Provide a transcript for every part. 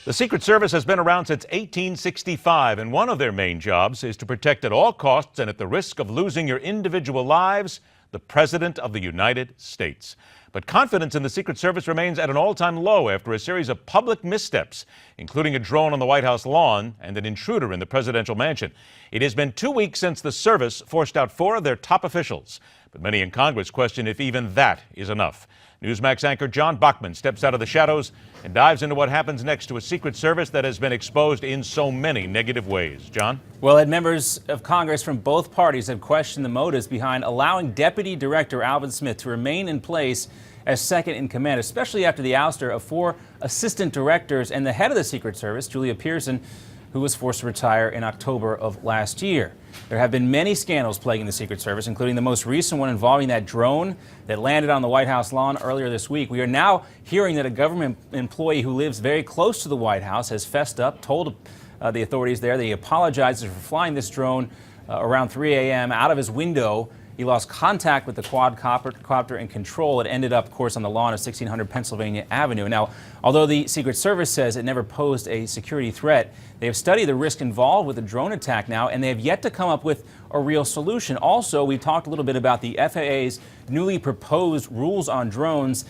The Secret Service has been around since 1865, and one of their main jobs is to protect at all costs and at the risk of losing your individual lives, the President of the United States. But confidence in the Secret Service remains at an all-time low after a series of public missteps, including a drone on the White House lawn and an intruder in the presidential mansion. It has been 2 weeks since the service forced out 4 of their top officials, but many in Congress question if even that is enough. Newsmax anchor John Bachman steps out of the shadows and dives into what happens next to a Secret Service that has been exposed in so many negative ways. John? Well, Ed, members of Congress from both parties have questioned the motives behind allowing Deputy Director Alvin Smith to remain in place as second in command, especially after the ouster of 4 assistant directors and the head of the Secret Service, Julia Pearson, who was forced to retire in October of last year. There have been many scandals plaguing the Secret Service, including the most recent one involving that drone that landed on the White House lawn earlier this week. We are now hearing that a government employee who lives very close to the White House has fessed up, told the authorities there that he apologizes for flying this drone around 3 a.m. out of his window. He lost contact with the quadcopter and control. It ended up, of course, on the lawn of 1600 Pennsylvania Avenue. Now, although the Secret Service says it never posed a security threat, they have studied the risk involved with a drone attack now, and they have yet to come up with a real solution. Also, we talked a little bit about the FAA's newly proposed rules on drones,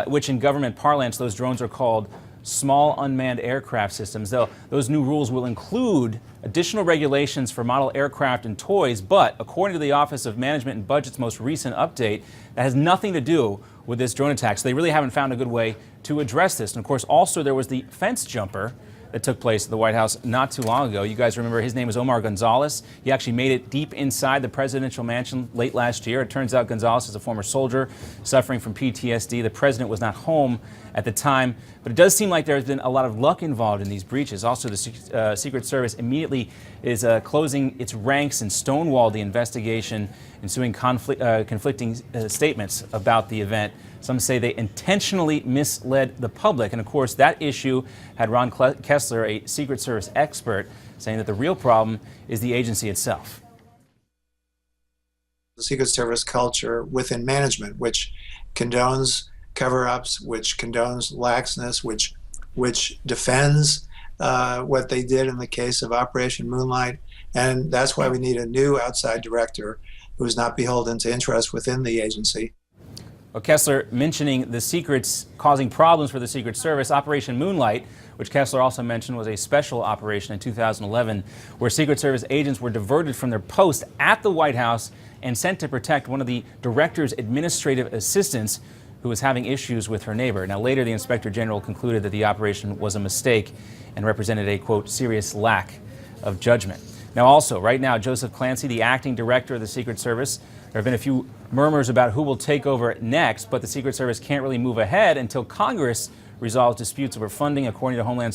which in government parlance, those drones are called small unmanned aircraft systems. Those new rules will include additional regulations for model aircraft and toys, but according to the Office of Management and Budget's most recent update, that has nothing to do with this drone attack. So they really haven't found a good way to address this. And of course, also there was the fence jumper that took place at the White House not too long ago. You guys remember his name is Omar Gonzalez. He actually made it deep inside the presidential mansion late last year. It turns out Gonzalez is a former soldier suffering from PTSD. The president was not home at the time, but it does seem like there's been a lot of luck involved in these breaches. Also, the Secret Service immediately is closing its ranks and stonewalled the investigation, ensuing conflicting statements about the event. Some say they intentionally misled the public. And of course, that issue had Ron Kessler, a Secret Service expert, saying that the real problem is the agency itself. The Secret Service culture within management, which condones cover-ups, which condones laxness, which defends what they did in the case of Operation Moonlight. And that's why we need a new outside director who is not beholden to interests within the agency. Well, Kessler mentioning the secrets causing problems for the Secret Service. Operation Moonlight, which Kessler also mentioned, was a special operation in 2011 where Secret Service agents were diverted from their post at the White House and sent to protect one of the director's administrative assistants who was having issues with her neighbor. Now, later, the Inspector General concluded that the operation was a mistake and represented a, quote, serious lack of judgment. Now, also, right now, Joseph Clancy, the acting director of the Secret Service, there have been a few murmurs about who will take over next, but the Secret Service can't really move ahead until Congress resolves disputes over funding, according to Homeland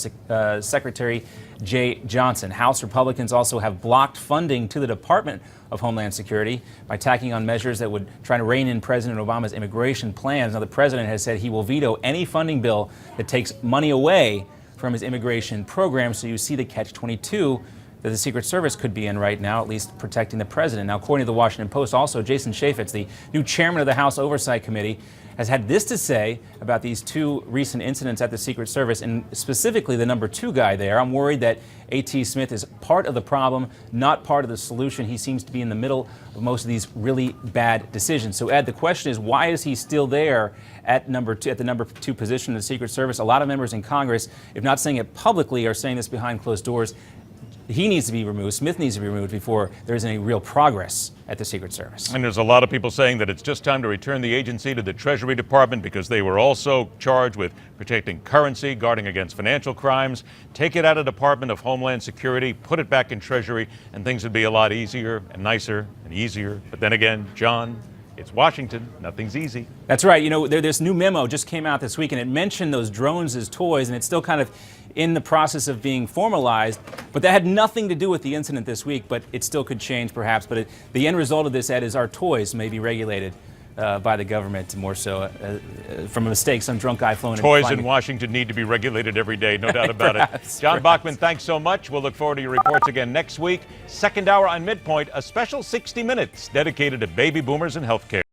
Secretary Jay Johnson. House Republicans also have blocked funding to the Department of Homeland Security by tacking on measures that would try to rein in President Obama's immigration plans. Now, the president has said he will veto any funding bill that takes money away from his immigration program, so you see the catch-22 that the Secret Service could be in right now, at least protecting the president. Now, according to the Washington Post, also Jason Chaffetz, the new chairman of the House Oversight Committee, has had this to say about these 2 recent incidents at the Secret Service, and specifically the number 2 guy there. I'm worried that A.T. Smith is part of the problem, not part of the solution. He seems to be in the middle of most of these really bad decisions. So, Ed, the question is, why is he still there at the number 2 position in the Secret Service? A lot of members in Congress, if not saying it publicly, are saying this behind closed doors. He needs to be removed. Smith needs to be removed before there is any real progress at the Secret Service. And there's a lot of people saying that it's just time to return the agency to the Treasury Department because they were also charged with protecting currency, guarding against financial crimes. Take it out of Department of Homeland Security, put it back in Treasury, and things would be a lot easier and nicer and easier. But then again, John, it's Washington. Nothing's easy. That's right. You know, this new memo just came out this week, and it mentioned those drones as toys, and it's still kind of in the process of being formalized. But that had nothing to do with the incident this week, but it still could change perhaps. But the end result of this, Ed, is our toys may be regulated by the government more so from a mistake. Some drunk guy flown Toys in Washington need to be regulated every day, no doubt about it. John Bachman, thanks so much. We'll look forward to your reports again next week. Second hour on MidPoint, a special 60 minutes dedicated to baby boomers and healthcare.